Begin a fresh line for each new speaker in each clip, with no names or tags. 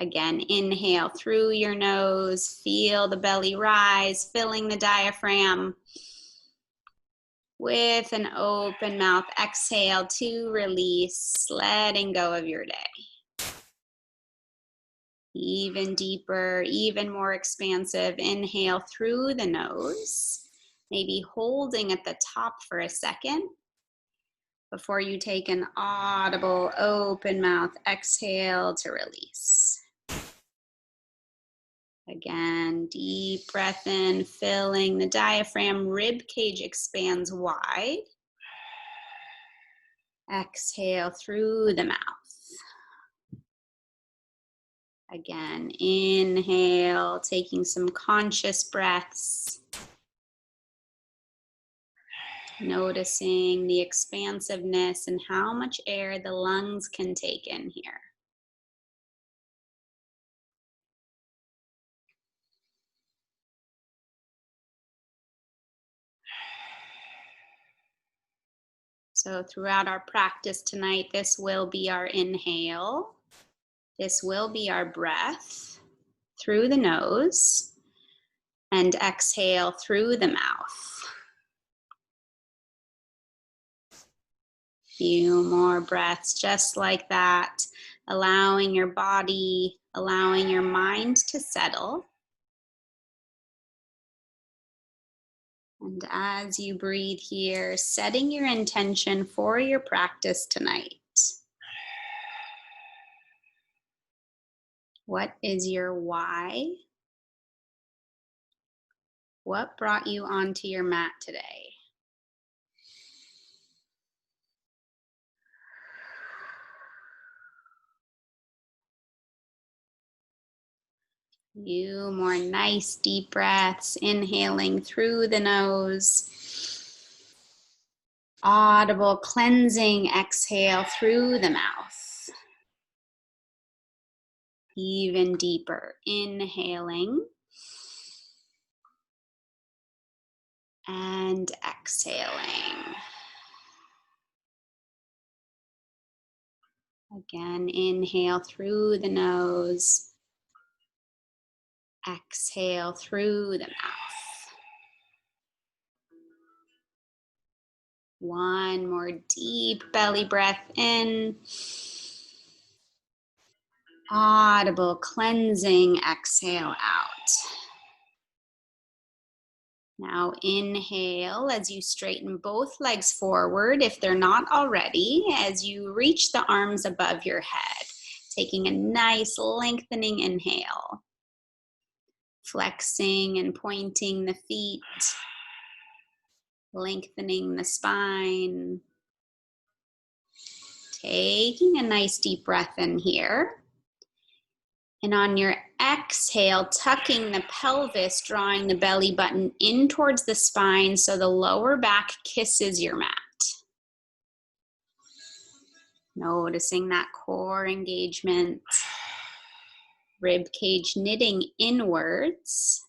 Again, inhale through your nose, feel the belly rise, filling the diaphragm. With an open mouth, exhale to release, letting go of your day. Even deeper, even more expansive. Inhale through the nose, maybe holding at the top for a second before you take an audible open mouth exhale to release. Again, deep breath in, filling the diaphragm, rib cage expands wide. Exhale through the mouth. Again, inhale, taking some conscious breaths. Noticing the expansiveness and how much air the lungs can take in here. So throughout our practice tonight, this will be our inhale. This will be our breath through the nose and exhale through the mouth. Few more breaths just like that, allowing your body, allowing your mind to settle. And as you breathe here, setting your intention for your practice tonight. What is your why? What brought you onto your mat today? Few more nice deep breaths, inhaling through the nose. Audible cleansing exhale through the mouth. Even deeper, inhaling and exhaling. Again, inhale through the nose. Exhale through the mouth. One more deep belly breath in. Audible cleansing exhale out. Now inhale as you straighten both legs forward if they're not already, as you reach the arms above your head, taking a nice lengthening inhale. Flexing and pointing the feet, lengthening the spine. Taking a nice deep breath in here. And on your exhale, tucking the pelvis, drawing the belly button in towards the spine so the lower back kisses your mat. Noticing that core engagement. Rib cage knitting inwards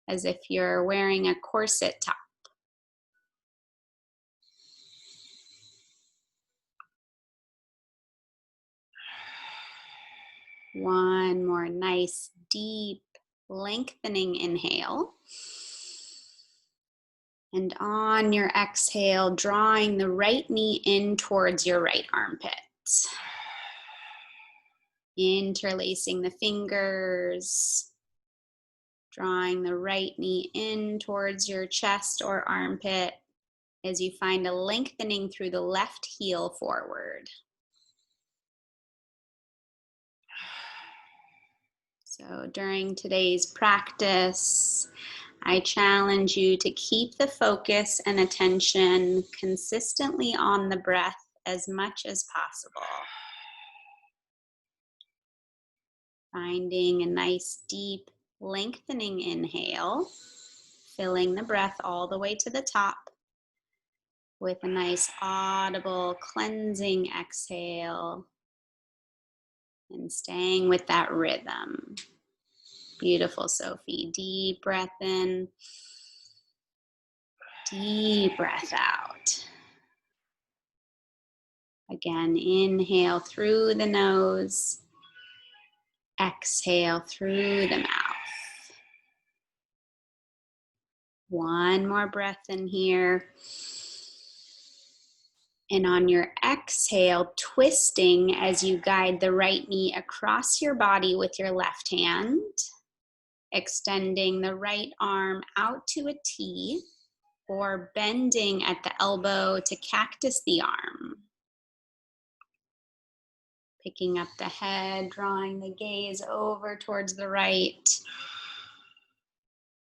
as if you're wearing a corset top. One more nice deep lengthening inhale. And on your exhale, drawing the right knee in towards your right armpit. Interlacing the fingers, drawing the right knee in towards your chest or armpit as you find a lengthening through the left heel forward. So during today's practice, I challenge you to keep the focus and attention consistently on the breath as much as possible. Finding a nice deep lengthening inhale, filling the breath all the way to the top with a nice audible cleansing exhale and staying with that rhythm. Beautiful, Sophie. Deep breath in, deep breath out. Again, inhale through the nose. Exhale through the mouth. One more breath in here. And on your exhale, twisting as you guide the right knee across your body with your left hand, extending the right arm out to a T, or bending at the elbow to cactus the arm. Picking up the head, drawing the gaze over towards the right.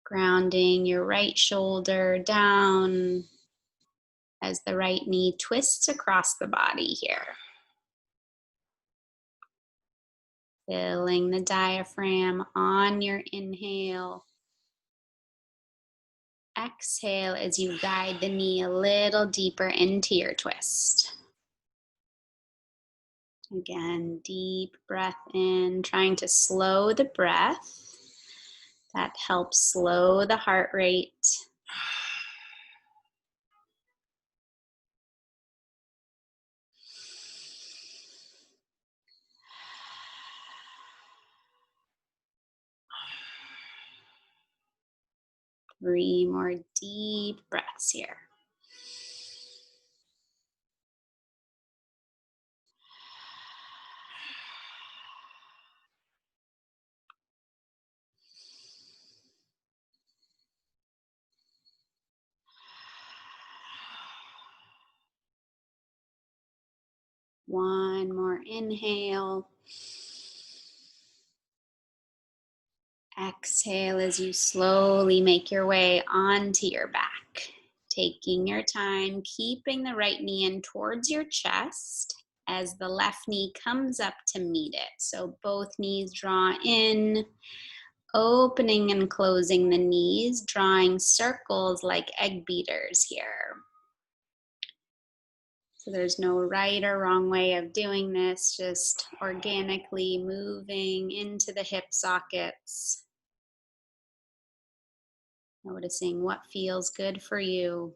Grounding your right shoulder down as the right knee twists across the body here. Filling the diaphragm on your inhale. Exhale as you guide the knee a little deeper into your twist. Again, deep breath in, trying to slow the breath. That helps slow the heart rate. Three more deep breaths here. One more inhale. Exhale as you slowly make your way onto your back. Taking your time, keeping the right knee in towards your chest as the left knee comes up to meet it. So both knees draw in, opening and closing the knees, drawing circles like egg beaters here. So there's no right or wrong way of doing this, just organically moving into the hip sockets. Noticing what feels good for you.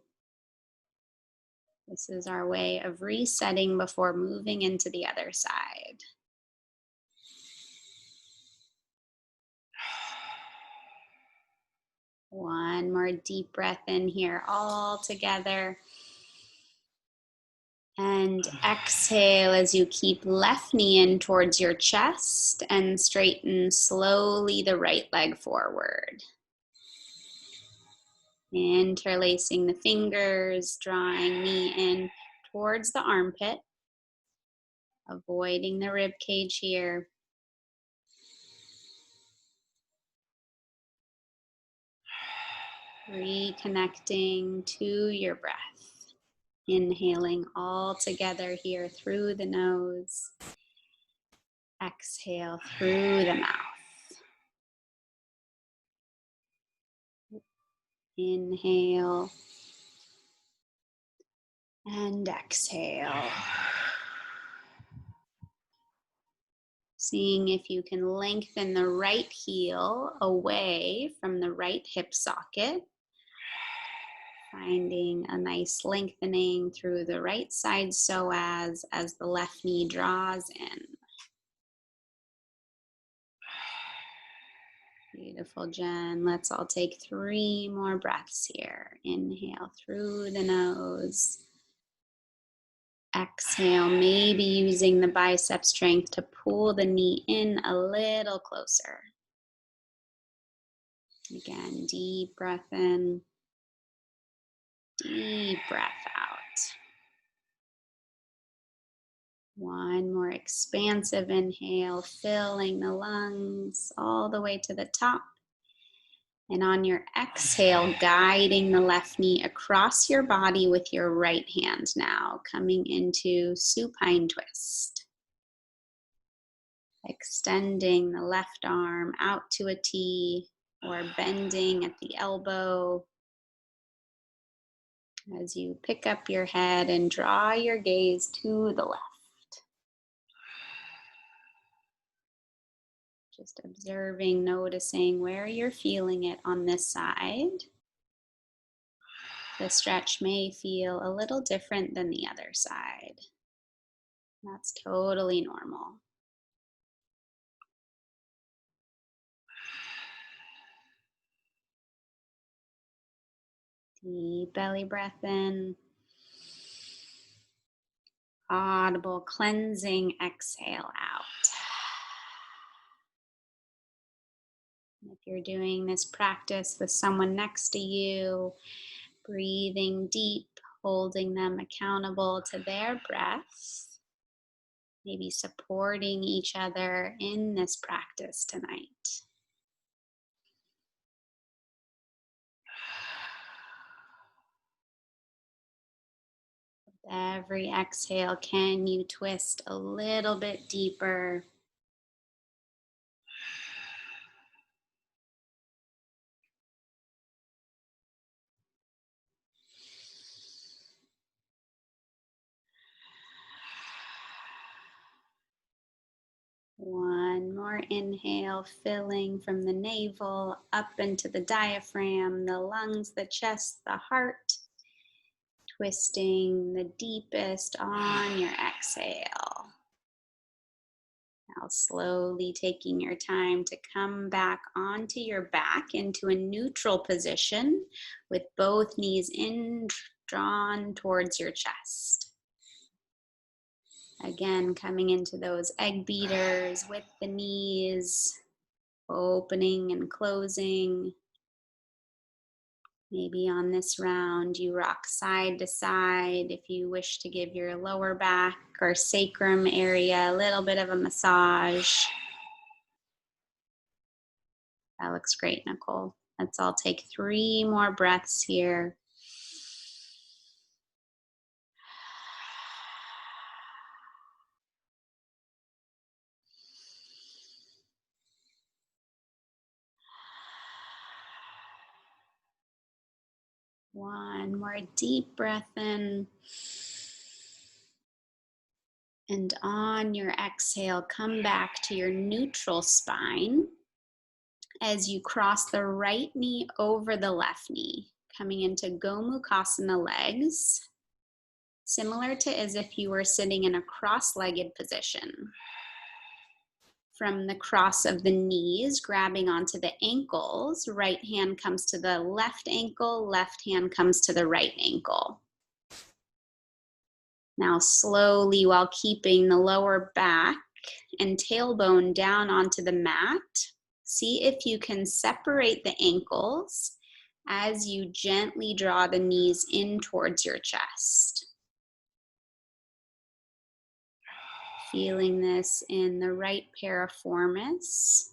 This is our way of resetting before moving into the other side. One more deep breath in here, all together. And exhale as you keep left knee in towards your chest and straighten slowly the right leg forward. Interlacing the fingers, drawing knee in towards the armpit, avoiding the rib cage here. Reconnecting to your breath. Inhaling all together here through the nose. Exhale through the mouth. Inhale and exhale. Seeing if you can lengthen the right heel away from the right hip socket. Finding a nice lengthening through the right side psoas as the left knee draws in. Beautiful, Jen. Let's all take 3 more breaths here. Inhale through the nose. Exhale, maybe using the bicep strength to pull the knee in a little closer. Again, deep breath in, deep breath out. One more expansive inhale, filling the lungs all the way to the top. And on your exhale, guiding the left knee across your body with your right hand now, coming into supine twist. Extending the left arm out to a T or bending at the elbow. As you pick up your head and draw your gaze to the left. Just observing, noticing where you're feeling it on this side. The stretch may feel a little different than the other side. That's totally normal. Deep belly breath in. Audible cleansing exhale out. If you're doing this practice with someone next to you, breathing deep, holding them accountable to their breath, maybe supporting each other in this practice tonight. With every exhale, can you twist a little bit deeper? One more inhale, filling from the navel up into the diaphragm, the lungs, the chest, the heart. Twisting the deepest on your exhale. Now slowly taking your time to come back onto your back into a neutral position with both knees in, drawn towards your chest. Again, coming into those egg beaters with the knees, opening and closing. Maybe on this round, you rock side to side if you wish to give your lower back or sacrum area a little bit of a massage. That looks great, Nicole. Let's all take 3 more breaths here. One more deep breath in. And on your exhale, come back to your neutral spine as you cross the right knee over the left knee, coming into Gomukhasana legs, similar to as if you were sitting in a cross-legged position. From the cross of the knees, grabbing onto the ankles, right hand comes to the left ankle, left hand comes to the right ankle. Now slowly, while keeping the lower back and tailbone down onto the mat, see if you can separate the ankles as you gently draw the knees in towards your chest. Feeling this in the right piriformis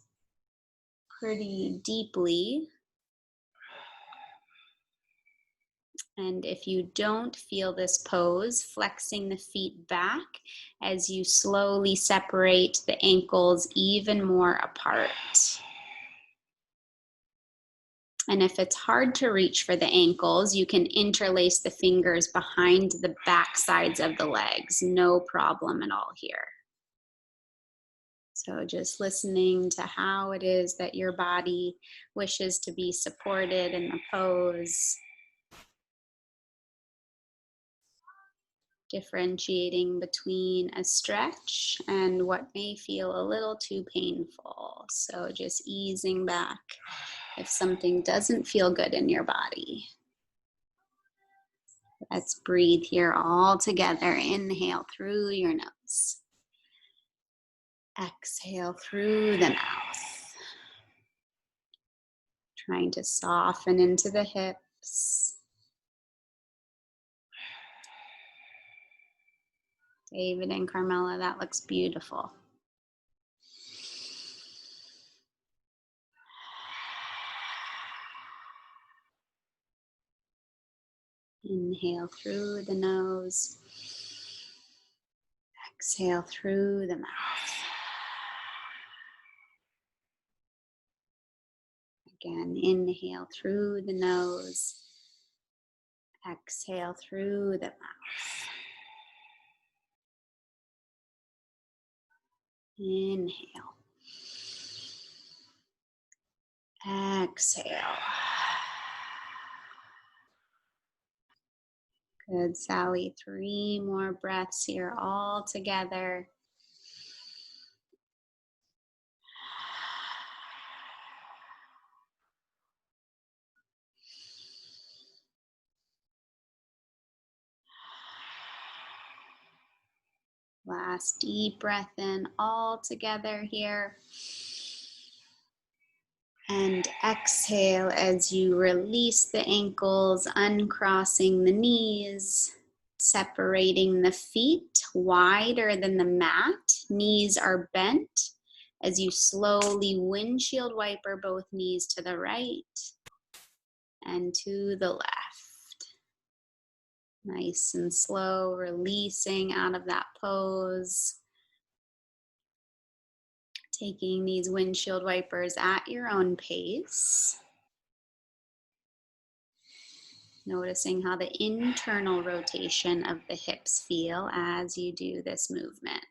pretty deeply. And if you don't feel this pose, flexing the feet back as you slowly separate the ankles even more apart. And if it's hard to reach for the ankles, you can interlace the fingers behind the back sides of the legs. No problem at all here. So just listening to how it is that your body wishes to be supported in the pose. Differentiating between a stretch and what may feel a little too painful. So just easing back if something doesn't feel good in your body. Let's breathe here all together. Inhale through your nose. Exhale through the mouth. Trying to soften into the hips. David and Carmela, that looks beautiful. Inhale through the nose. Exhale through the mouth. Again, inhale through the nose. Exhale through the mouth. Inhale. Exhale. Good, Sally. 3 more breaths here all together. Last deep breath in all together here. And exhale as you release the ankles, uncrossing the knees, separating the feet wider than the mat. Knees are bent as you slowly windshield wiper both knees to the right and to the left. Nice and slow, releasing out of that pose. Taking these windshield wipers at your own pace. Noticing how the internal rotation of the hips feel as you do this movement.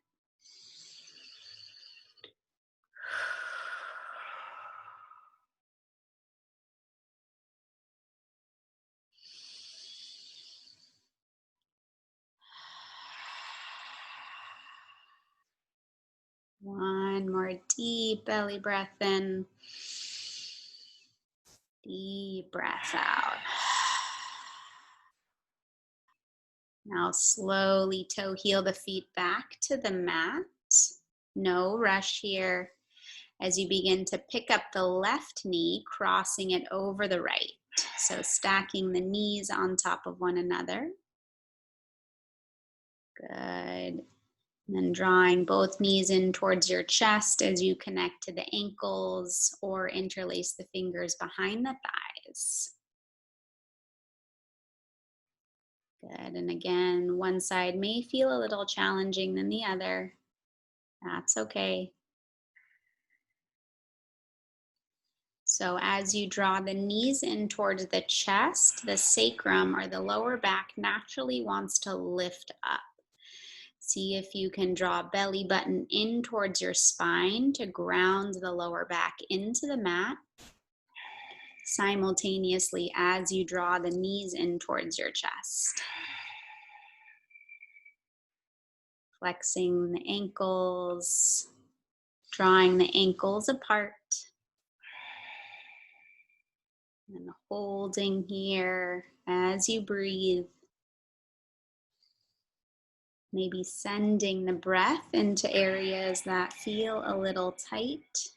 One more deep belly breath in. Deep breath out. Now slowly toe heel the feet back to the mat. No rush here as you begin to pick up the left knee, crossing it over the right. So stacking the knees on top of one another. Good. And then drawing both knees in towards your chest as you connect to the ankles or interlace the fingers behind the thighs. Good. And again, one side may feel a little challenging than the other. That's okay. So as you draw the knees in towards the chest, the sacrum or the lower back naturally wants to lift up. See if you can draw belly button in towards your spine to ground the lower back into the mat simultaneously as you draw the knees in towards your chest. Flexing the ankles, drawing the ankles apart, and holding here as you breathe. Maybe sending the breath into areas that feel a little tight.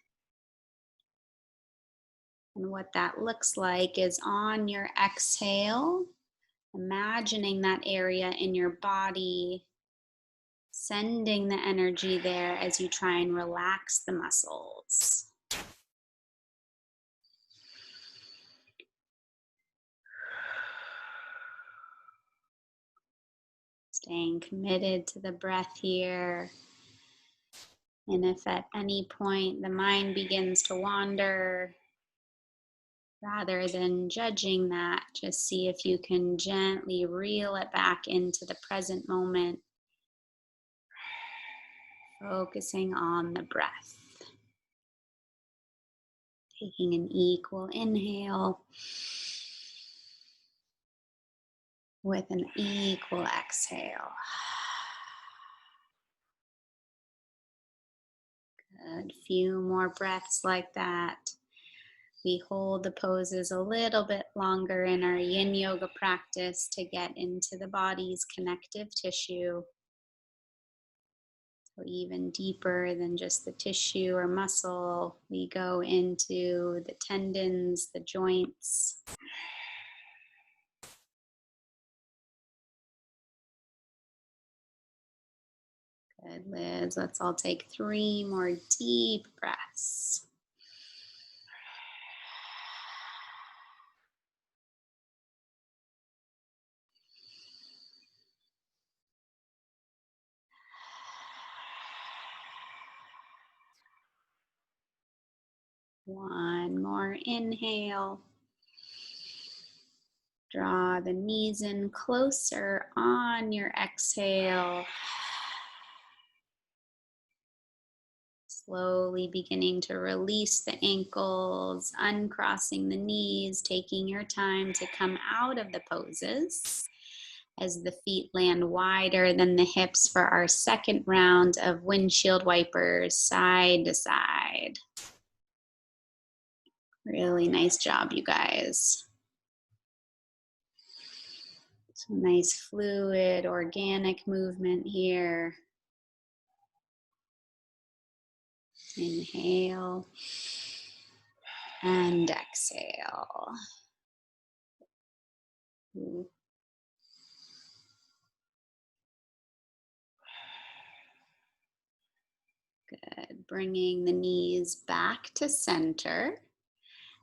And what that looks like is on your exhale, imagining that area in your body, sending the energy there as you try and relax the muscles. Staying committed to the breath here. And if at any point the mind begins to wander, rather than judging that, just see if you can gently reel it back into the present moment, focusing on the breath. Taking an equal inhale with an equal exhale. Good. Few more breaths like that. We hold the poses a little bit longer in our Yin Yoga practice to get into the body's connective tissue. So even deeper than just the tissue or muscle, we go into the tendons, the joints. Good, Liz. Let's all take 3 more deep breaths. One more inhale. Draw the knees in closer on your exhale. Slowly beginning to release the ankles, uncrossing the knees, taking your time to come out of the poses as the feet land wider than the hips for our second round of windshield wipers, side to side. Really nice job, you guys. So nice fluid, organic movement here. Inhale and exhale. Good. Bringing the knees back to center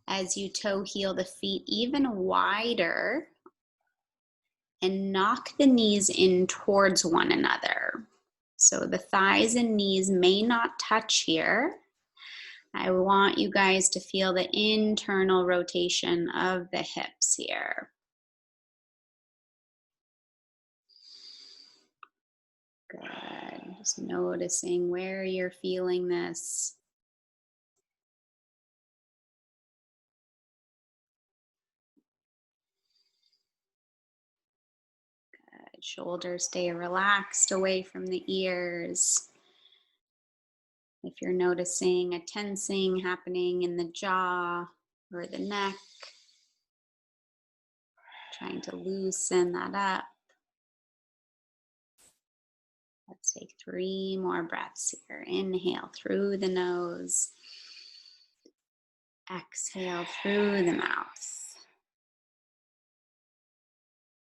as you toe heel the feet even wider and knock the knees in towards one another. So the thighs and knees may not touch here. I want you guys to feel the internal rotation of the hips here. Good. Just noticing where you're feeling this. Good. Shoulders stay relaxed away from the ears. If you're noticing a tensing happening in the jaw or the neck, trying to loosen that up. Let's take 3 more breaths here. Inhale through the nose. Exhale through the mouth.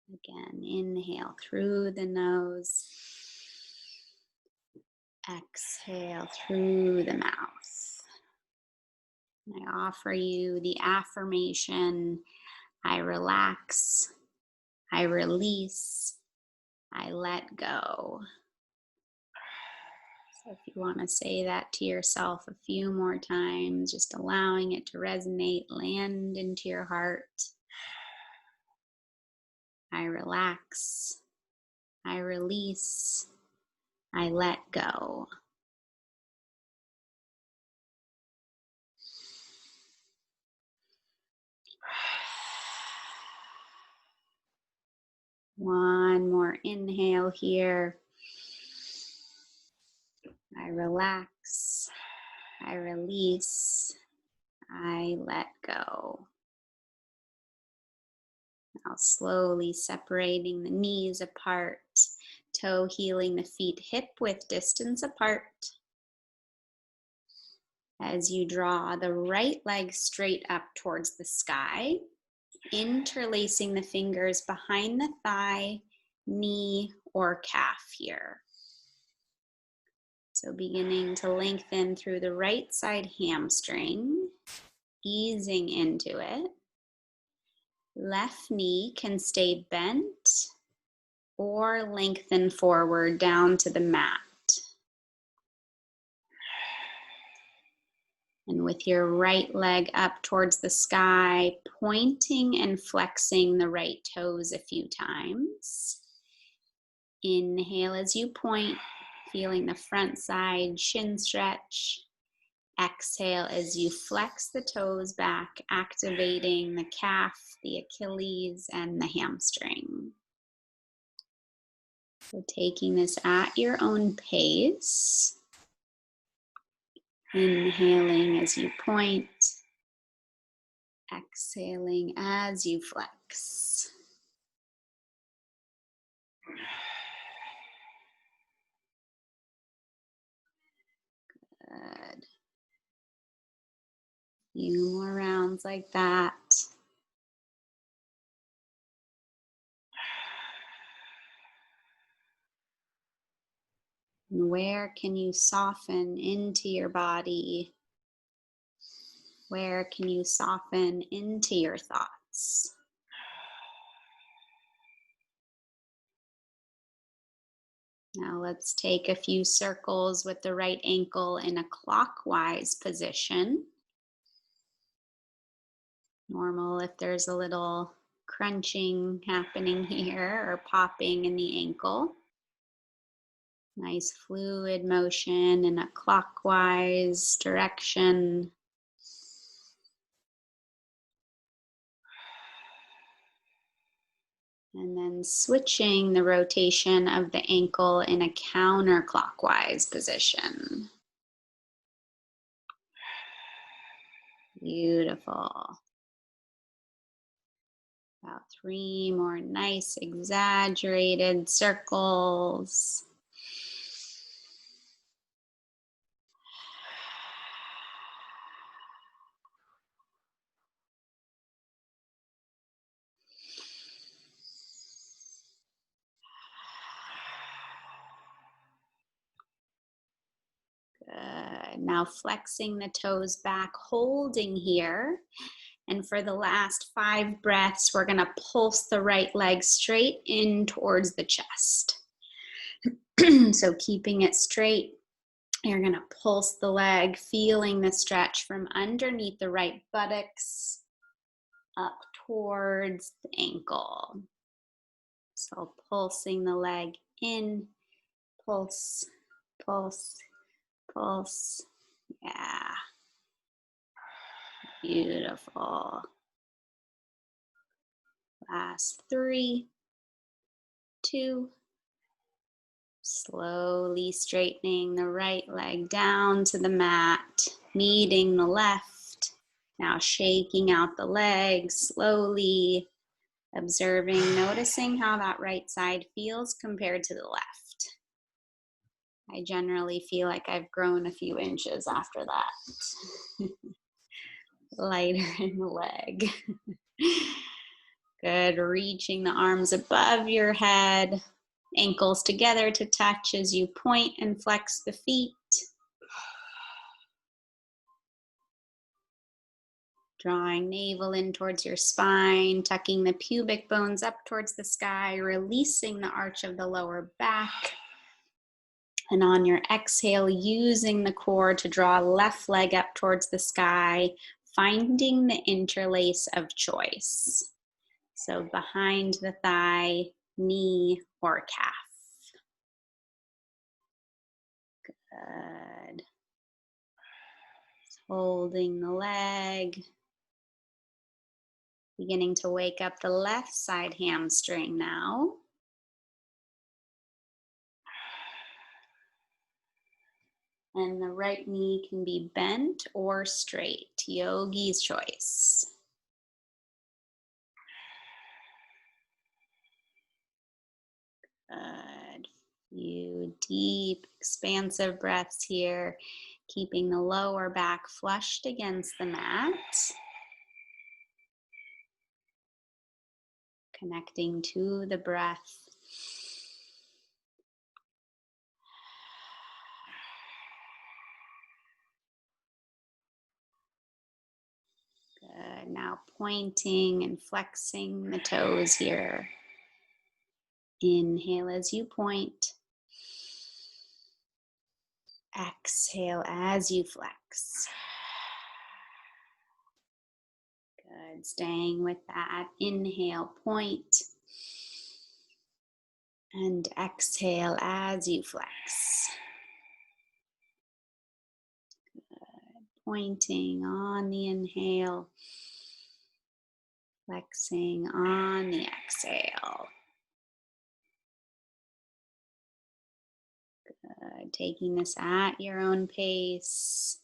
Again, inhale through the nose. Exhale through the mouth. And I offer you the affirmation, I relax, I release, I let go. So if you want to say that to yourself a few more times, just allowing it to resonate, land into your heart. I relax, I release, I let go. One more inhale here. I relax, I release, I let go. Now slowly separating the knees apart, toe heeling the feet hip width distance apart. As you draw the right leg straight up towards the sky, interlacing the fingers behind the thigh, knee, or calf here. So beginning to lengthen through the right side hamstring, easing into it. Left knee can stay bent or lengthen forward down to the mat. And with your right leg up towards the sky, pointing and flexing the right toes a few times. Inhale as you point, feeling the front side shin stretch. Exhale as you flex the toes back, activating the calf, the Achilles, and the hamstring. So taking this at your own pace. Inhaling as you point. Exhaling as you flex. Good. Few more rounds like that. And where can you soften into your body? Where can you soften into your thoughts? Now let's take a few circles with the right ankle in a clockwise position. Normal if there's a little crunching happening here or popping in the ankle. Nice fluid motion in a clockwise direction. And then switching the rotation of the ankle in a counterclockwise position. Beautiful. About 3 more nice exaggerated circles. Now flexing the toes back, holding here. And for the last 5 breaths, we're going to pulse the right leg straight in towards the chest. So keeping it straight, you're going to pulse the leg, feeling the stretch from underneath the right buttocks up towards the ankle. So pulsing the leg in, pulse, pulse, pulse. Yeah. Beautiful. Last 3, 2. Slowly straightening the right leg down to the mat, meeting the left. Now shaking out the legs slowly, observing, noticing how that right side feels compared to the left. I generally feel like I've grown a few inches after that. Lighter in the leg. Good, reaching the arms above your head. Ankles together to touch as you point and flex the feet. Drawing navel in towards your spine, tucking the pubic bones up towards the sky, releasing the arch of the lower back. And on your exhale, using the core to draw left leg up towards the sky, finding the interlace of choice. So behind the thigh, knee, or calf. Good. Holding the leg. Beginning to wake up the left side hamstring now. And the right knee can be bent or straight. Yogi's choice. Good. Few deep, expansive breaths here, keeping the lower back flushed against the mat. Connecting to the breath. Good. Now pointing and flexing the toes here. Inhale as you point. Exhale as you flex. Good. Staying with that. Inhale, point. And exhale as you flex. Good. Pointing on the inhale. Flexing on the exhale. Good. Taking this at your own pace.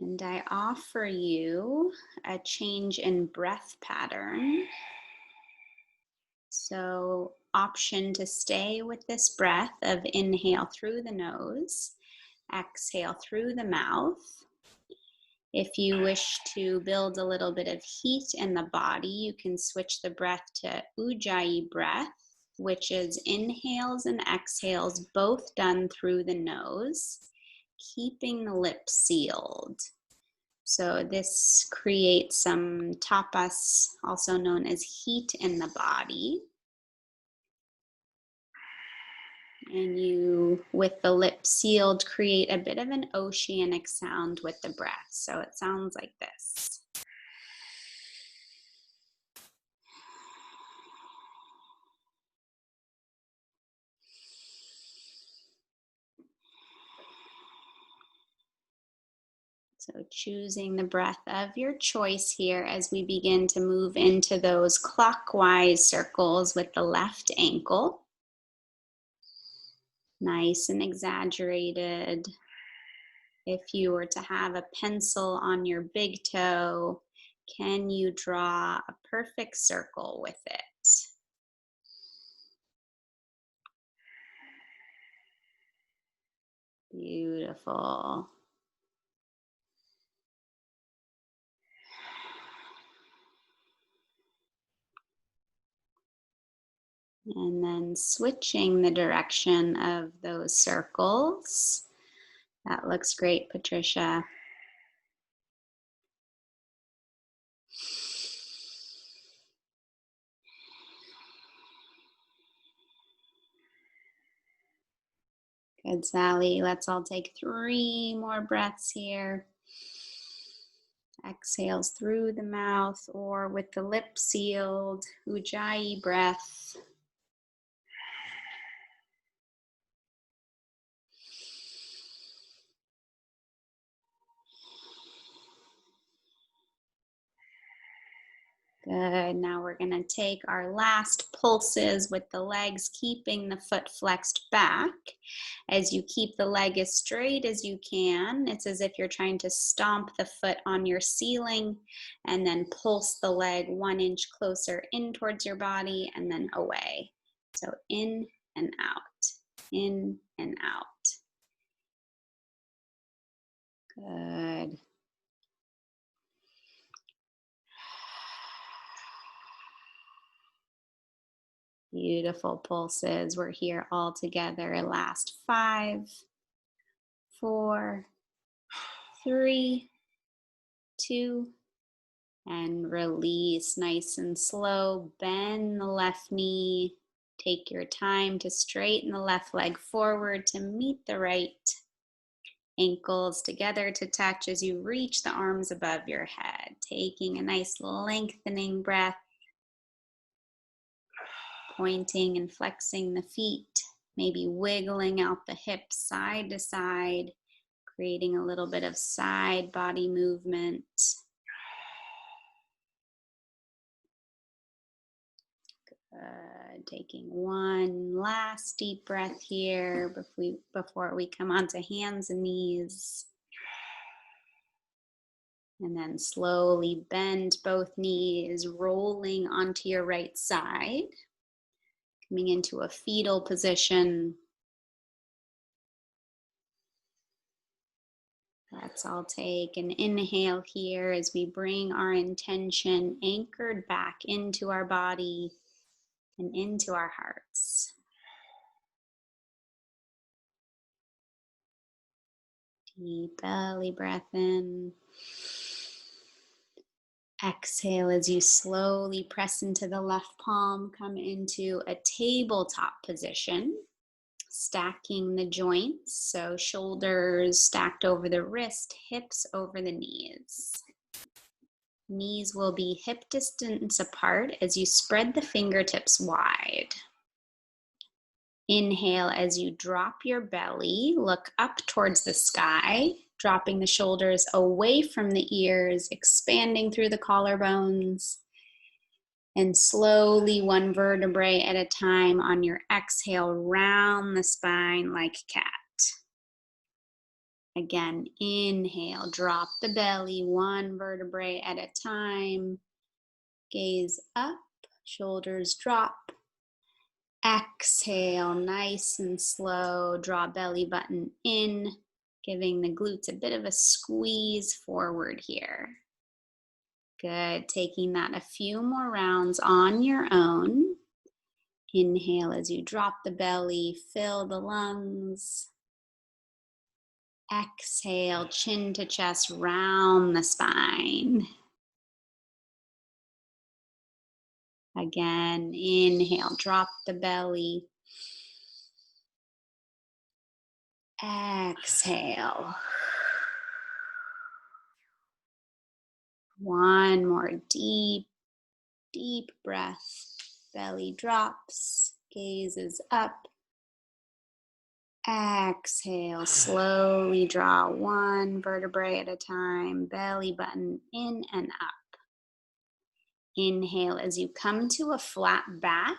And I offer you a change in breath pattern. So, option to stay with this breath of inhale through the nose, exhale through the mouth. If you wish to build a little bit of heat in the body, you can switch the breath to Ujjayi breath, which is inhales and exhales both done through the nose, keeping the lips sealed. So this creates some tapas, also known as heat in the body. And you, with the lips sealed, create a bit of an oceanic sound with the breath. So it sounds like this. So choosing the breath of your choice here as we begin to move into those clockwise circles with the left ankle. Nice and exaggerated. If you were to have a pencil on your big toe, can you draw a perfect circle with it? Beautiful. And then switching the direction of those circles. That looks great, Patricia. Good, Sally. Let's all take 3 more breaths here. Exhales through the mouth or with the lips sealed. Ujjayi breath. Good. Now we're going to take our last pulses with the legs, keeping the foot flexed back. As you keep the leg as straight as you can, it's as if you're trying to stomp the foot on your ceiling and then pulse the leg 1 inch closer in towards your body and then away. So in and out, in and out. Good. Beautiful pulses. We're here all together. Last 5, 4, 3, 2, and release. Nice and slow. Bend the left knee. Take your time to straighten the left leg forward to meet the right. Ankles together to touch as you reach the arms above your head. Taking a nice lengthening breath. Pointing and flexing the feet. Maybe wiggling out the hips side to side. Creating a little bit of side body movement. Taking one last deep breath here before we come onto hands and knees. And then slowly bend both knees, rolling onto your right side. Coming into a fetal position. Let's all take an inhale here as we bring our intention anchored back into our body and into our hearts. Deep belly breath in. Exhale as you slowly press into the left palm, come into a tabletop position, stacking the joints, so shoulders stacked over the wrist, hips over the knees. Knees will be hip distance apart as you spread the fingertips wide. Inhale as you drop your belly, look up towards the sky, dropping the shoulders away from the ears, expanding through the collarbones. And slowly, 1 vertebrae at a time on your exhale, round the spine like cat. Again, inhale, drop the belly, 1 vertebrae at a time. Gaze up, shoulders drop. Exhale, nice and slow, draw belly button in, giving the glutes a bit of a squeeze forward here. Good, taking that a few more rounds on your own. Inhale as you drop the belly, fill the lungs. Exhale, chin to chest, round the spine. Again, inhale, drop the belly. Exhale. 1 more deep, deep breath. Belly drops, gaze is up. Exhale, slowly draw 1 vertebrae at a time, belly button in and up. Inhale as you come to a flat back.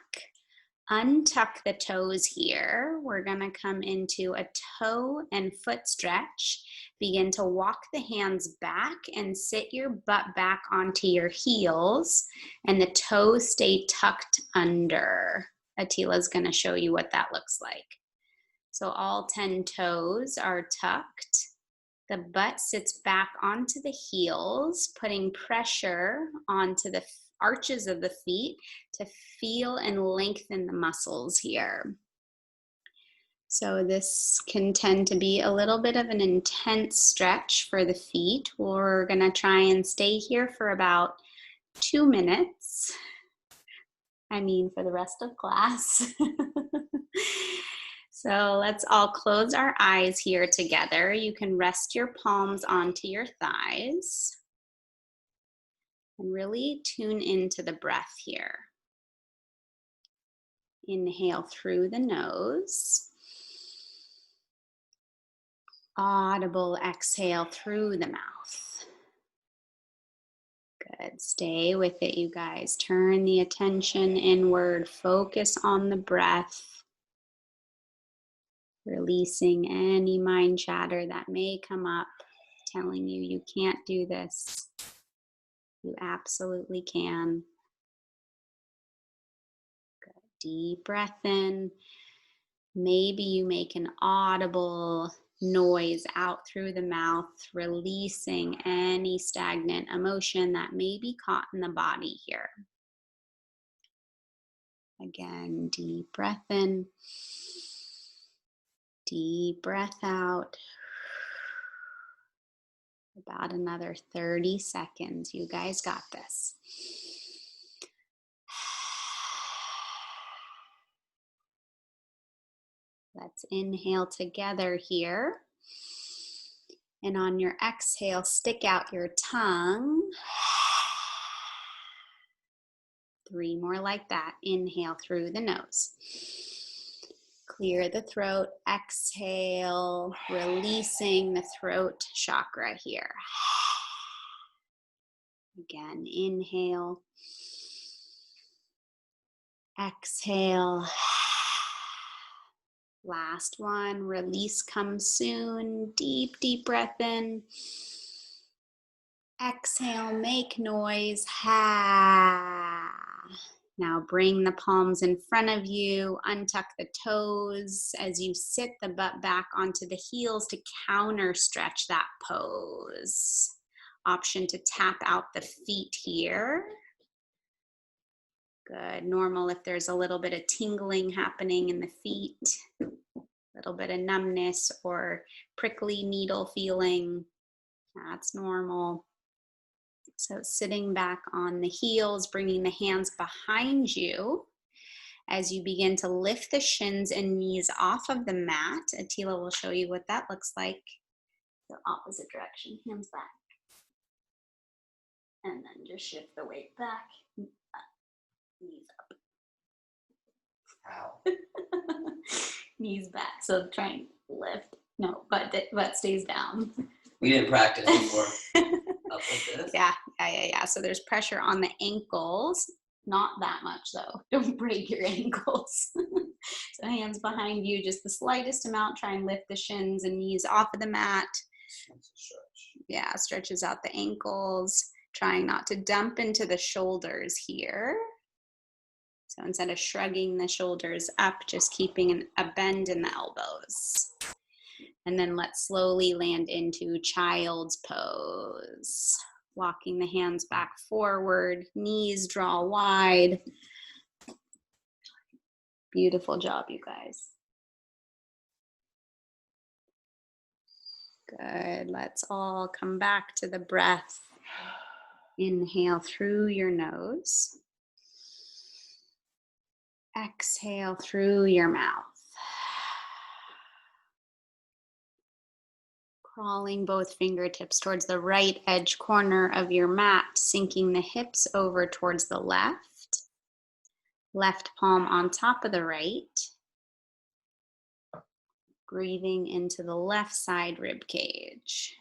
Untuck the toes here. We're going to come into a toe and foot stretch. Begin to walk the hands back and sit your butt back onto your heels, and the toes stay tucked under. Atila's going to show you what that looks like. So all 10 toes are tucked. The butt sits back onto the heels, putting pressure onto arches of the feet to feel and lengthen the muscles here. So this can tend to be a little bit of an intense stretch for the feet. We're gonna try and stay here for about 2 minutes. For the rest of class. So let's all close our eyes here together. You can rest your palms onto your thighs and really tune into the breath here. Inhale through the nose. Audible exhale through the mouth. Good. Stay with it, you guys. Turn the attention inward. Focus on the breath. Releasing any mind chatter that may come up, telling you you can't do this. You absolutely can. Good. Deep breath in. Maybe you make an audible noise out through the mouth, releasing any stagnant emotion that may be caught in the body here. Again, deep breath in. Deep breath out. About another 30 seconds. You guys got this. Let's inhale together here. And on your exhale, stick out your tongue. 3 more like that. Inhale through the nose. Clear the throat. Exhale, releasing the throat chakra here. Again, inhale. Exhale. Last one, release comes soon. Deep, deep breath in. Exhale, make noise. Ha. Now bring the palms in front of you. Untuck the toes as you sit the butt back onto the heels to counter stretch that pose. Option to tap out the feet here. Good. Normal if there's a little bit of tingling happening in the feet, a little bit of numbness or prickly needle feeling. That's normal. So sitting back on the heels, bringing the hands behind you as you begin to lift the shins and knees off of the mat. Attila will show you what that looks like. The opposite direction, hands back. And then just shift the weight back. Knees up. Ow. Knees back. So try and lift. No, butt stays down.
We didn't practice before. Up like this.
Yeah. So there's pressure on the ankles. Not that much though. Don't break your ankles. So hands behind you, just the slightest amount. Try and lift the shins and knees off of the mat. Yeah, stretches out the ankles. Trying not to dump into the shoulders here. So instead of shrugging the shoulders up, just keeping a bend in the elbows. And then let's slowly land into child's pose. Walking the hands back forward, knees draw wide. Beautiful job, you guys. Good. Let's all come back to the breath. Inhale through your nose. Exhale through your mouth. Crawling both fingertips towards the right edge corner of your mat, sinking the hips over towards the left. Left palm on top of the right. Breathing into the left side rib cage.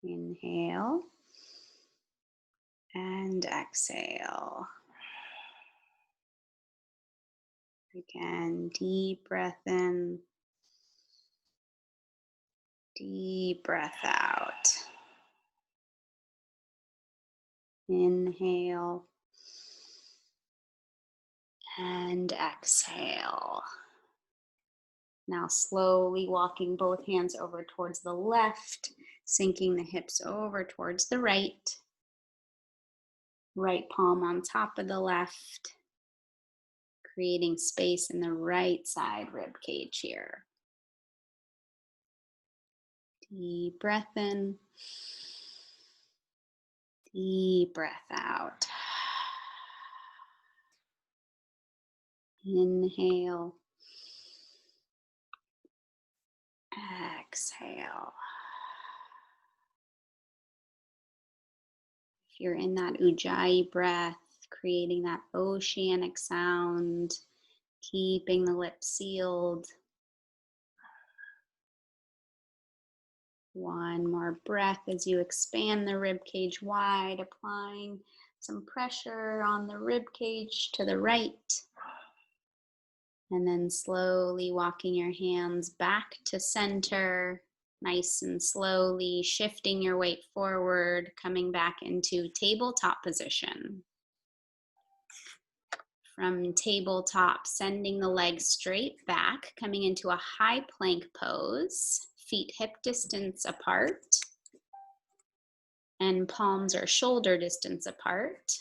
Inhale and exhale. Again, deep breath in, deep breath out. Inhale and exhale. Now slowly walking both hands over towards the left, sinking the hips over towards the right. Right palm on top of the left, creating space in the right side rib cage here. Deep breath in, deep breath out. Inhale, exhale. If you're in that ujjayi breath, creating that oceanic sound, keeping the lips sealed. One more breath as you expand the rib cage wide, applying some pressure on the rib cage to the right. And then slowly walking your hands back to center, nice and slowly shifting your weight forward, coming back into tabletop position. From tabletop, sending the legs straight back, coming into a high plank pose, feet hip distance apart, and palms are shoulder distance apart.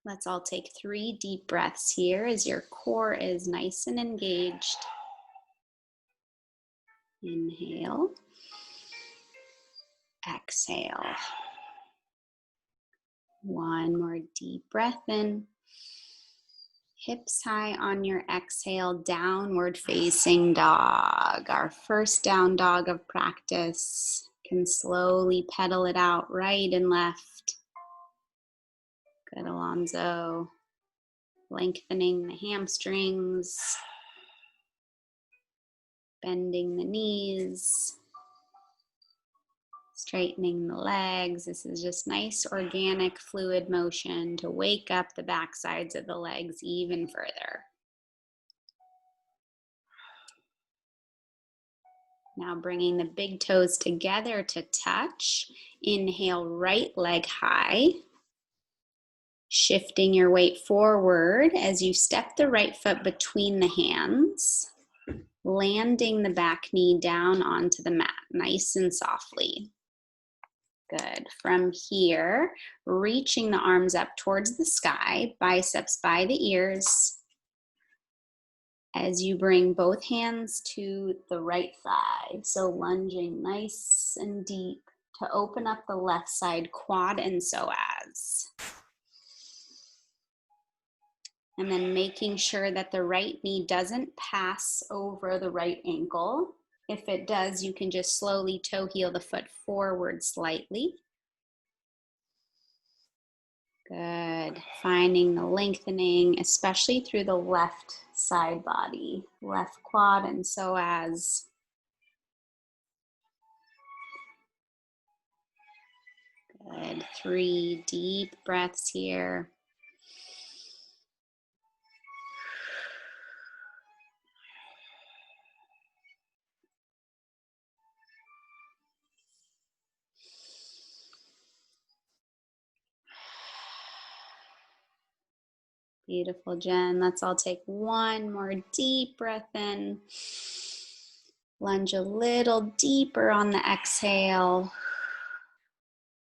Let's all take 3 deep breaths here as your core is nice and engaged. Inhale, exhale. One more deep breath in. Hips high on your exhale, downward facing dog. Our first down dog of practice. Can slowly pedal it out right and left. Good, Alonzo. Lengthening the hamstrings. Bending the knees. Straightening the legs. This is just nice organic fluid motion to wake up the back sides of the legs even further. Now bringing the big toes together to touch. Inhale, right leg high. Shifting your weight forward as you step the right foot between the hands. Landing the back knee down onto the mat, nice and softly. Good. From here, reaching the arms up towards the sky, biceps by the ears. As you bring both hands to the right thigh, so lunging nice and deep to open up the left side quad and psoas. And then making sure that the right knee doesn't pass over the right ankle. If it does, you can just slowly toe heel the foot forward slightly. Good. Finding the lengthening, especially through the left side body, left quad and psoas. Good. 3 deep breaths here. Beautiful, Jen. Let's all take one more deep breath in. Lunge a little deeper on the exhale.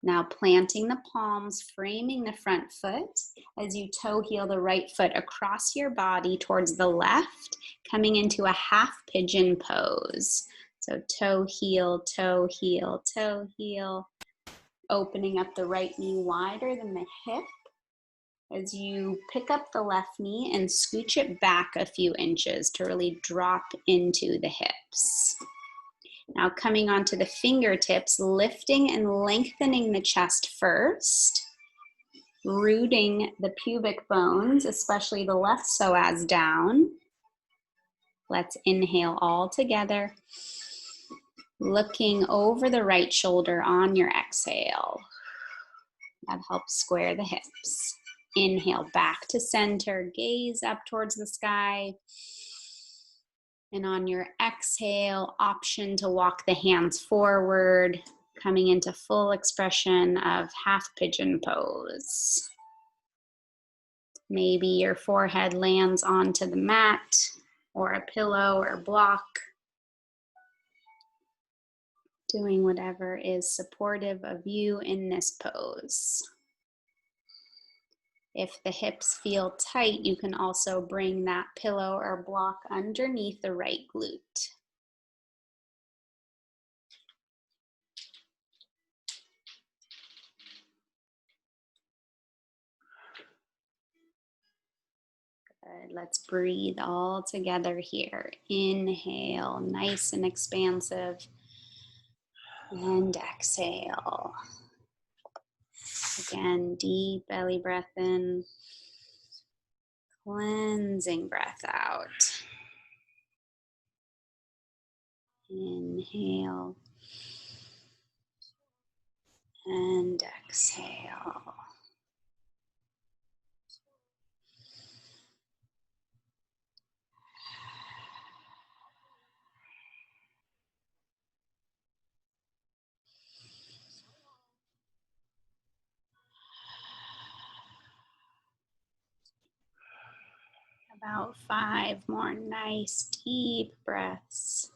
Now planting the palms, framing the front foot as you toe heel the right foot across your body towards the left, coming into a half pigeon pose. So toe heel, toe heel, toe heel. Opening up the right knee wider than the hip. As you pick up the left knee and scooch it back a few inches to really drop into the hips. Now coming onto the fingertips, lifting and lengthening the chest first, rooting the pubic bones, especially the left psoas down. Let's inhale all together, looking over the right shoulder on your exhale. That helps square the hips. Inhale back to center, gaze up towards the sky. And on your exhale, option to walk the hands forward, coming into full expression of half pigeon pose. Maybe your forehead lands onto the mat or a pillow or block. Doing whatever is supportive of you in this pose. If the hips feel tight, you can also bring that pillow or block underneath the right glute. Good. Let's breathe all together here. Inhale, nice and expansive. And exhale. Again, deep belly breath in. Cleansing breath out. Inhale. And exhale. About 5 more nice deep breaths.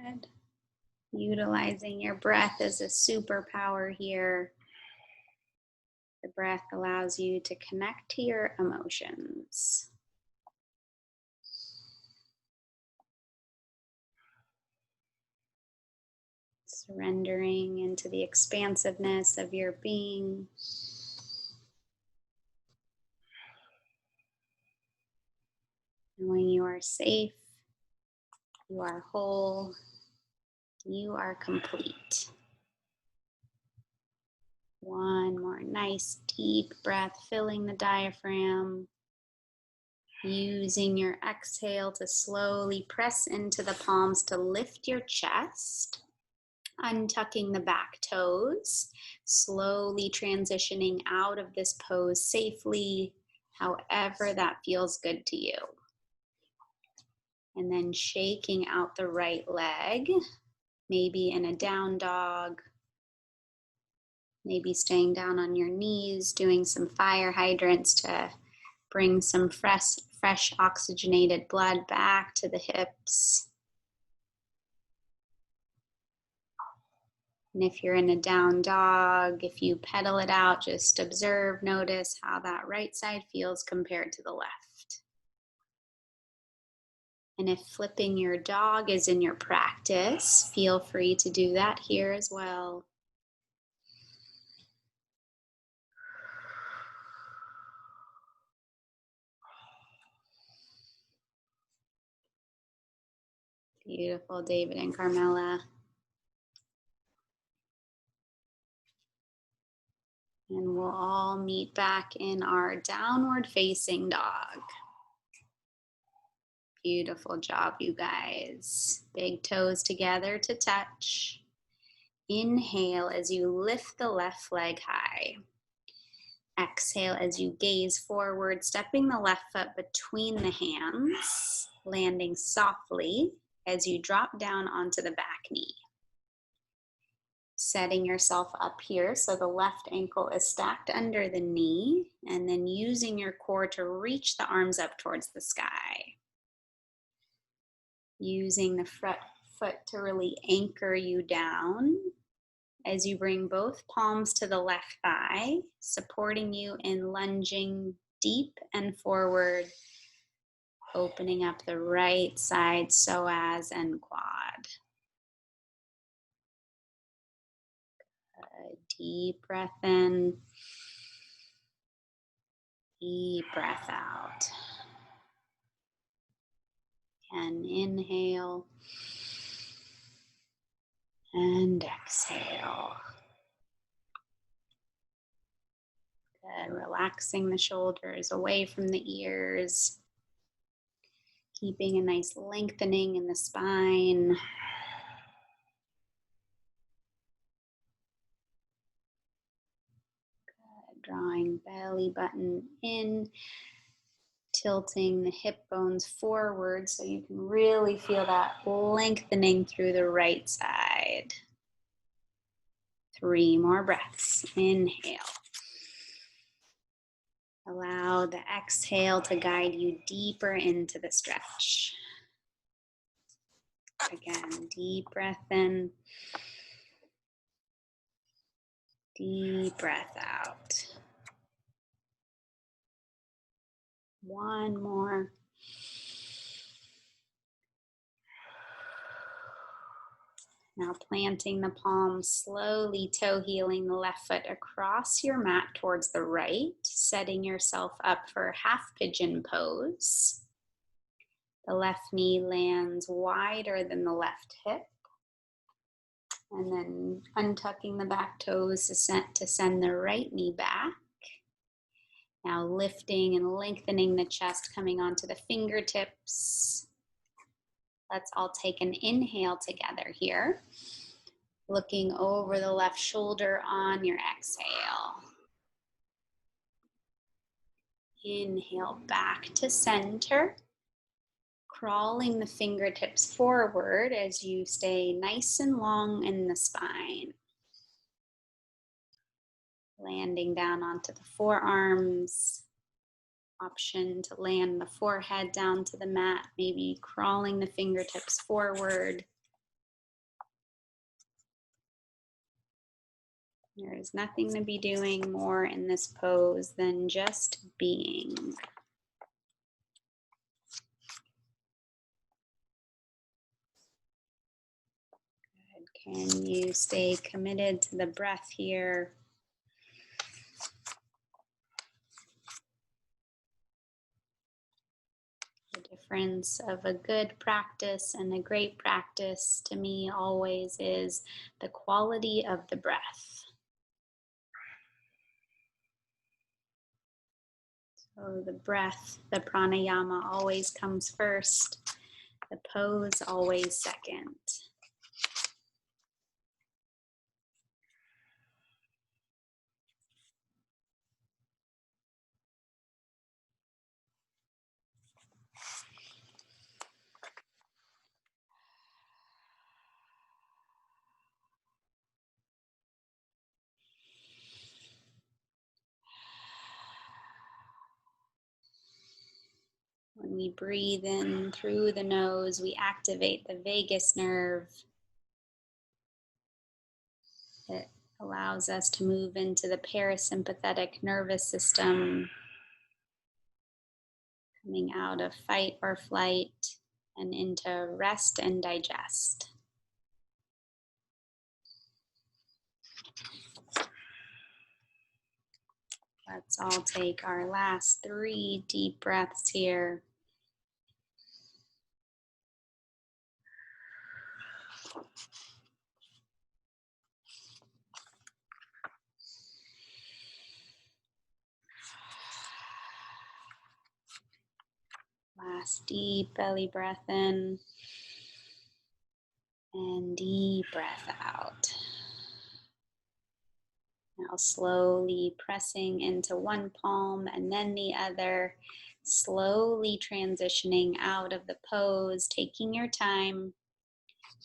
Good. Utilizing your breath as a superpower here. The breath allows you to connect to your emotions. Surrendering into the expansiveness of your being. Knowing you are safe, you are whole, you are complete. One more nice deep breath, filling the diaphragm. Using your exhale to slowly press into the palms to lift your chest. Untucking the back toes, slowly transitioning out of this pose safely, however that feels good to you. And then shaking out the right leg, maybe in a down dog, maybe staying down on your knees, doing some fire hydrants to bring some fresh oxygenated blood back to the hips. And if you're in a down dog, if you pedal it out, just observe, notice how that right side feels compared to the left. And if flipping your dog is in your practice, feel free to do that here as well. Beautiful, David and Carmela. And we'll all meet back in our downward facing dog. Beautiful job, you guys. Big toes together to touch. Inhale as you lift the left leg high. Exhale as you gaze forward, stepping the left foot between the hands, landing softly as you drop down onto the back knee. Setting yourself up here so the left ankle is stacked under the knee, and then using your core to reach the arms up towards the sky. Using the front foot to really anchor you down as you bring both palms to the left thigh, supporting you in lunging deep and forward, opening up the right side psoas and quad. A deep breath in, deep breath out. And inhale and exhale. Good. Relaxing the shoulders away from the ears. Keeping a nice lengthening in the spine. Good. Drawing belly button in. Tilting the hip bones forward so you can really feel that lengthening through the right side. 3 more breaths. Inhale. Allow the exhale to guide you deeper into the stretch. Again, deep breath in. Deep breath out. One more. Now planting the palms, slowly toe heeling the left foot across your mat towards the right, setting yourself up for half pigeon pose. The left knee lands wider than the left hip. And then untucking the back toes to send the right knee back. Now lifting and lengthening the chest, coming onto the fingertips. Let's all take an inhale together here. Looking over the left shoulder on your exhale. Inhale back to center. Crawling the fingertips forward as you stay nice and long in the spine. Landing down onto the forearms. Option to land the forehead down to the mat, maybe crawling the fingertips forward. There is nothing to be doing more in this pose than just being. Good. Can you stay committed to the breath here? The difference of a good practice and a great practice to me always is the quality of the breath. So the breath, the pranayama always comes first, the pose always second. When we breathe in through the nose, we activate the vagus nerve. It allows us to move into the parasympathetic nervous system, coming out of fight or flight and into rest and digest. Let's all take our last 3 deep breaths here. Last deep belly breath in and deep breath out. Now slowly pressing into one palm and then the other, slowly transitioning out of the pose, taking your time,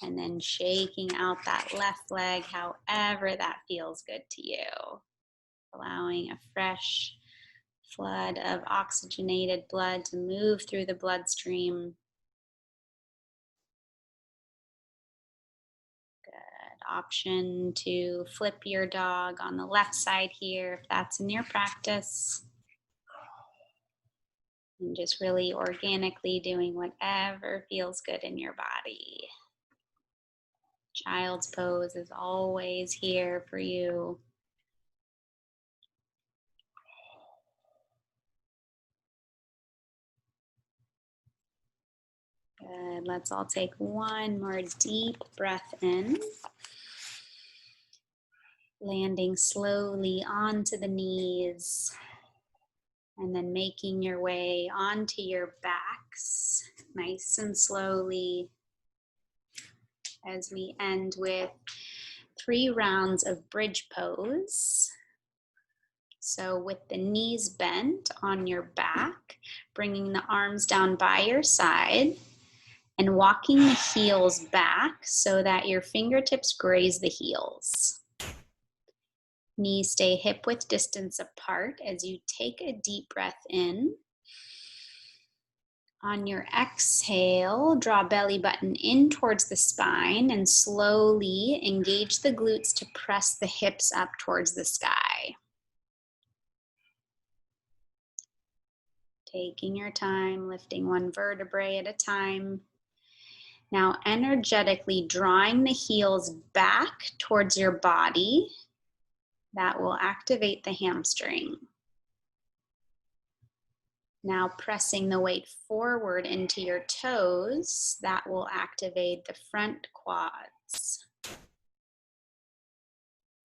and then shaking out that left leg however that feels good to you. Allowing a fresh flood of oxygenated blood to move through the bloodstream. Good. Option to flip your dog on the left side here if that's in your practice. And just really organically doing whatever feels good in your body. Child's pose is always here for you. Good. Let's all take one more deep breath in. Landing slowly onto the knees. And then making your way onto your backs, nice and slowly. As we end with 3 rounds of bridge pose. So with the knees bent on your back, bringing the arms down by your side. And walking the heels back so that your fingertips graze the heels. Knees stay hip width distance apart as you take a deep breath in. On your exhale, draw belly button in towards the spine and slowly engage the glutes to press the hips up towards the sky. Taking your time, lifting one vertebrae at a time. Now energetically drawing the heels back towards your body. That will activate the hamstring. Now pressing the weight forward into your toes. That will activate the front quads.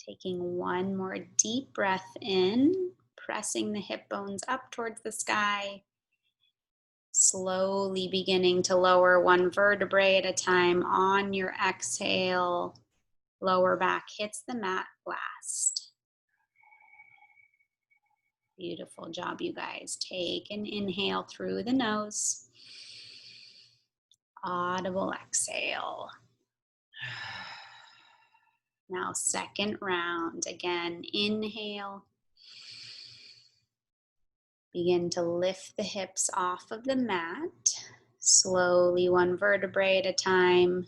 Taking one more deep breath in, pressing the hip bones up towards the sky. Slowly beginning to lower one vertebrae at a time. On your exhale, lower back hits the mat last. Beautiful job, you guys. Take an inhale through the nose. Audible exhale. Now second round. Again, inhale. Begin to lift the hips off of the mat. Slowly, one vertebrae at a time.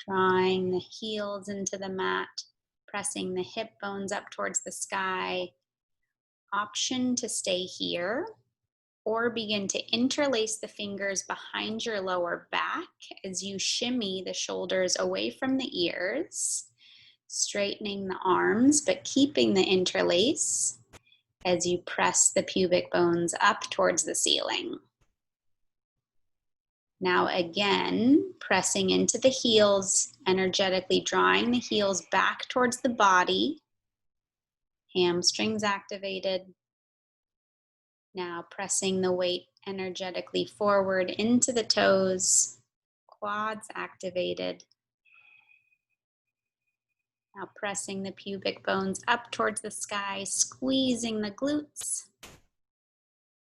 Drawing the heels into the mat. Pressing the hip bones up towards the sky. Option to stay here or begin to interlace the fingers behind your lower back as you shimmy the shoulders away from the ears, straightening the arms but keeping the interlace as you press the pubic bones up towards the ceiling. Now again, pressing into the heels, energetically drawing the heels back towards the body, hamstrings activated. Now pressing the weight energetically forward into the toes, quads activated. Now pressing the pubic bones up towards the sky, squeezing the glutes.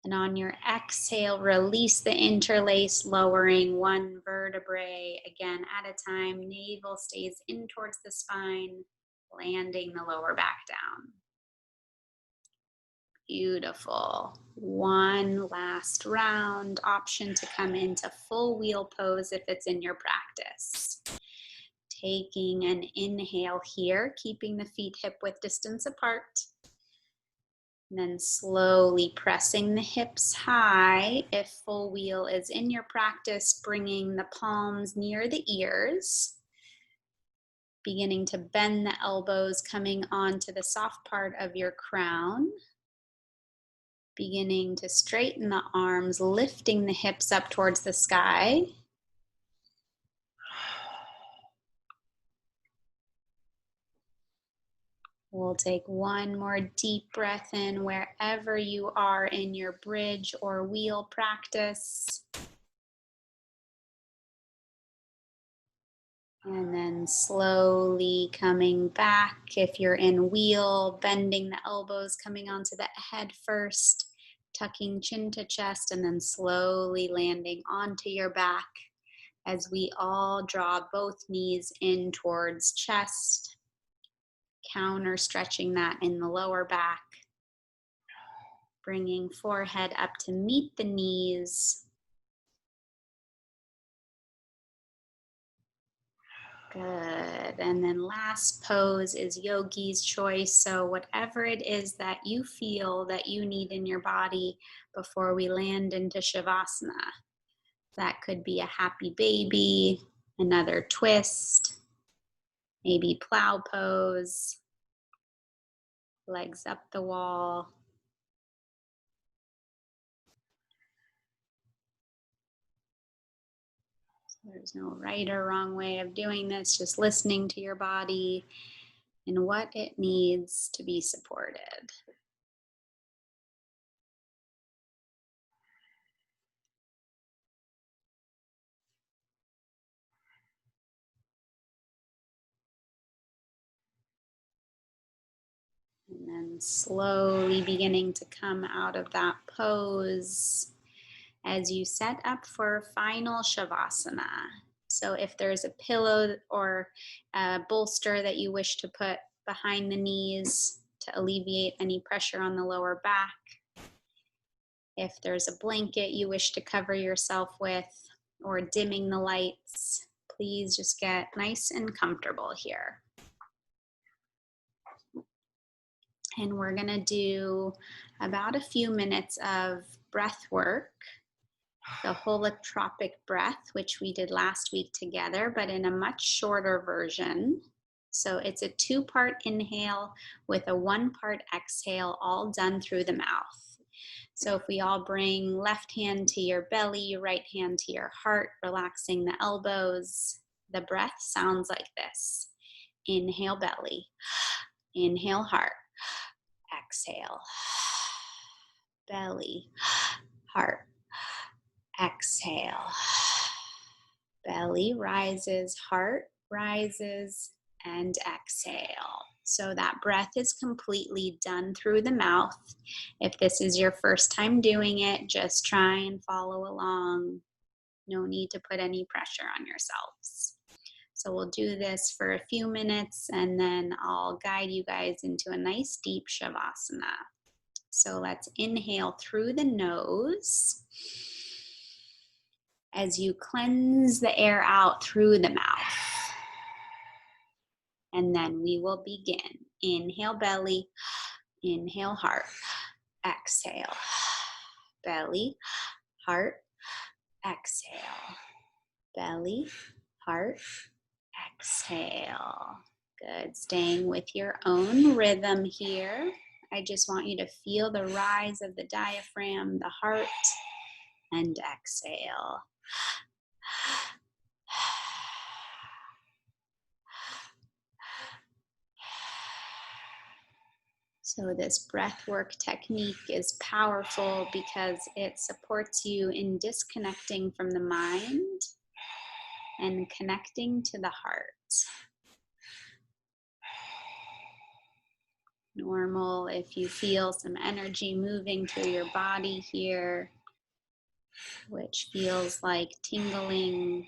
And on your exhale, release the interlace, lowering one vertebrae again at a time. Navel stays in towards the spine, landing the lower back down. Beautiful. One last round. Option to come into full wheel pose if it's in your practice. Taking an inhale here, keeping the feet hip width distance apart. And then slowly pressing the hips high. If full wheel is in your practice, bringing the palms near the ears. Beginning to bend the elbows, coming onto the soft part of your crown. Beginning to straighten the arms, lifting the hips up towards the sky. We'll take one more deep breath in wherever you are in your bridge or wheel practice. And then slowly coming back. If you're in wheel, bending the elbows, coming onto the head first, tucking chin to chest, and then slowly landing onto your back as we all draw both knees in towards chest, counter stretching that in the lower back, bringing forehead up to meet the knees. Good. And then last pose is yogi's choice. So whatever it is that you feel that you need in your body before we land into shavasana. That could be a happy baby, another twist, maybe plow pose, legs up the wall. There's no right or wrong way of doing this, just listening to your body and what it needs to be supported. And then slowly beginning to come out of that pose as you set up for final shavasana. So if there's a pillow or a bolster that you wish to put behind the knees to alleviate any pressure on the lower back. If there's a blanket you wish to cover yourself with, or dimming the lights, please just get nice and comfortable here. And we're gonna do about a few minutes of breath work, the holotropic breath, which we did last week together, but in a much shorter version. So it's a 2-part inhale with a 1-part exhale, all done through the mouth. So if we all bring left hand to your belly, right hand to your heart, relaxing the elbows, the breath sounds like this. Inhale belly, inhale heart, exhale, belly, heart, exhale, belly rises, heart rises, and exhale. So that breath is completely done through the mouth. If this is your first time doing it, just try and follow along. No need to put any pressure on yourselves. So we'll do this for a few minutes and then I'll guide you guys into a nice deep shavasana. So let's inhale through the nose as you cleanse the air out through the mouth. And then we will begin. Inhale belly, inhale heart, exhale, belly, heart, exhale, belly, heart, exhale. Good, staying with your own rhythm here. I just want you to feel the rise of the diaphragm, the heart, and exhale. So this breath work technique is powerful because it supports you in disconnecting from the mind and connecting to the heart. Normal if you feel some energy moving through your body here, which feels like tingling.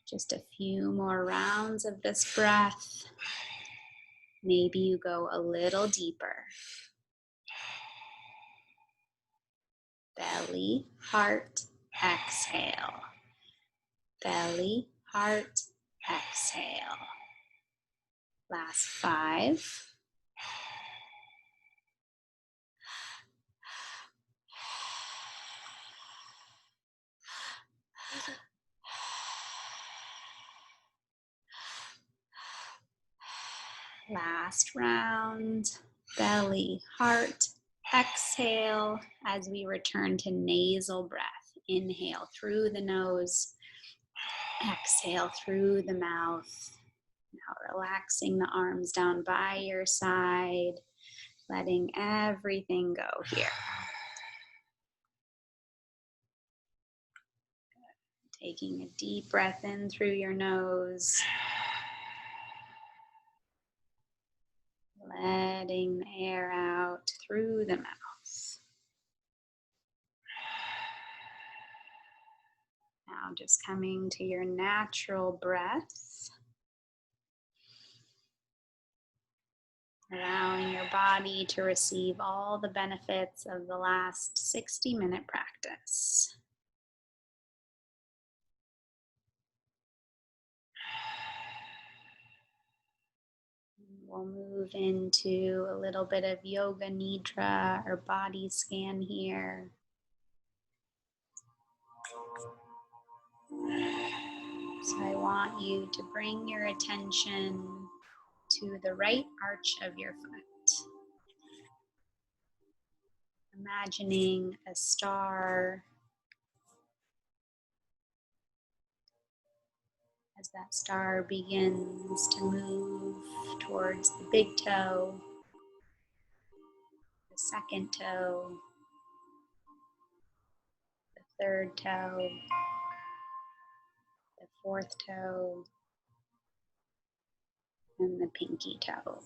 Just a few more rounds of this breath. Maybe you go a little deeper. Belly, heart, exhale. Belly, heart, exhale. Last 5. Last round. Belly, heart, exhale as we return to nasal breath. Inhale through the nose, exhale through the mouth. Now relaxing the arms down by your side, letting everything go here. Taking a deep breath in through your nose, letting the air out through the mouth. Now just coming to your natural breath, allowing your body to receive all the benefits of the last 60-minute practice. We'll move into a little bit of Yoga Nidra or body scan here. So I want you to bring your attention to the right arch of your foot. Imagining a star. As that star begins to move towards the big toe, the second toe, the third toe, the fourth toe, and the pinky toe.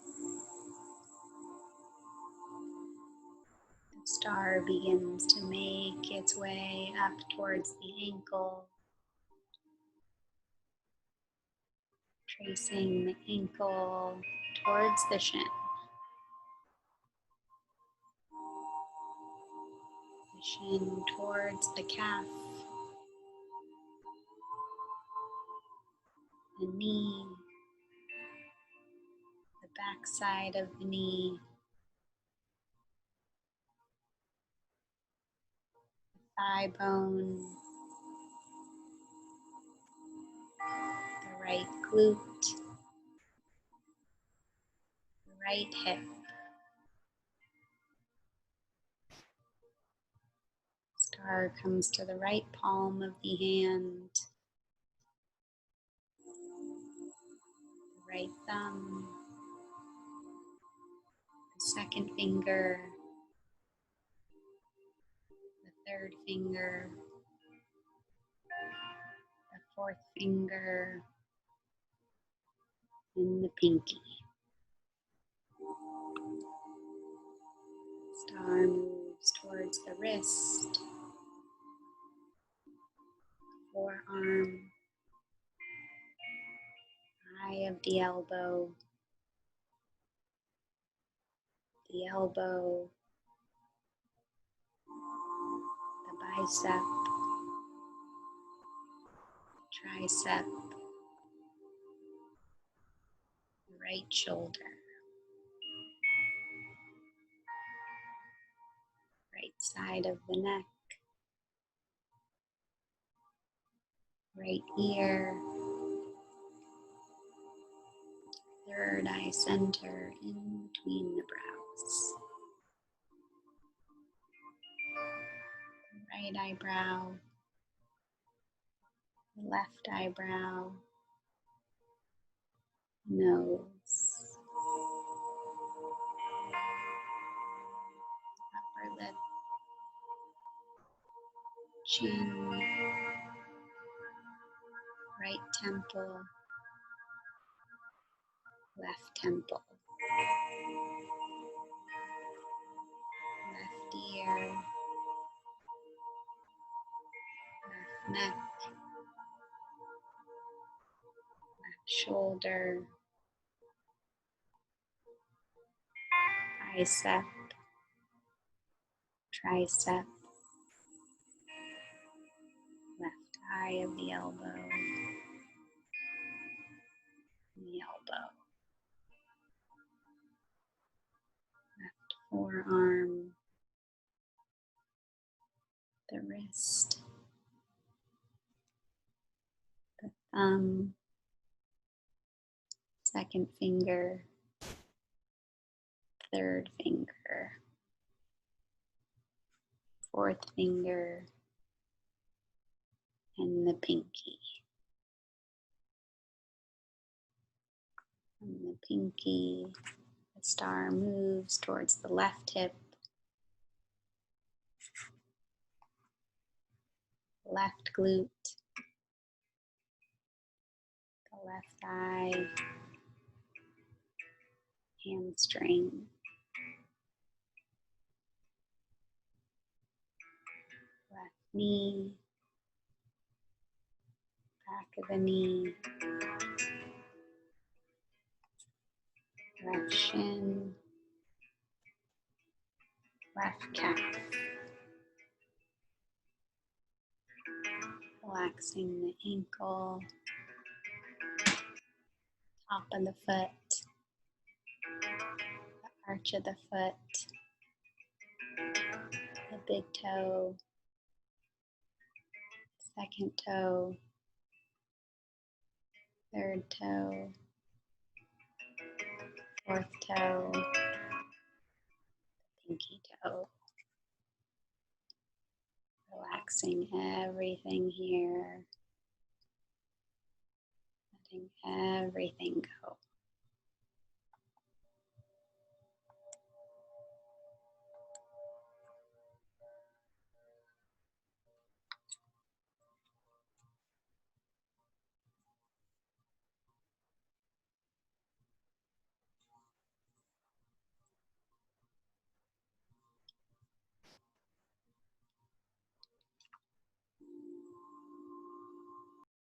The star begins to make its way up towards the ankle, tracing the ankle towards the shin. The shin towards the calf, the knee, the back side of the knee, the thigh bone, the right glute, the right hip. Star comes to the right palm of the hand, the right thumb, the second finger, the third finger, the fourth finger, and the pinky. Star moves towards the wrist, forearm, eye of the elbow, the bicep, tricep, the right shoulder, right side of the neck, right ear, third eye center in between the brows, right eyebrow, left eyebrow, nose, upper lip, chin, right temple, left temple, left ear, left neck, left shoulder, bicep, tricep, left eye of the elbow, the elbow, left forearm, the wrist, the thumb, second finger, third finger, fourth finger, and the pinky. From the pinky, the star moves towards the left hip, left glute, the left thigh, hamstring, left knee, back of the knee, left shin, left calf. Relaxing the ankle, top of the foot, the arch of the foot, the big toe, second toe, third toe, fourth toe, pinky toe. Relaxing everything here, letting everything go.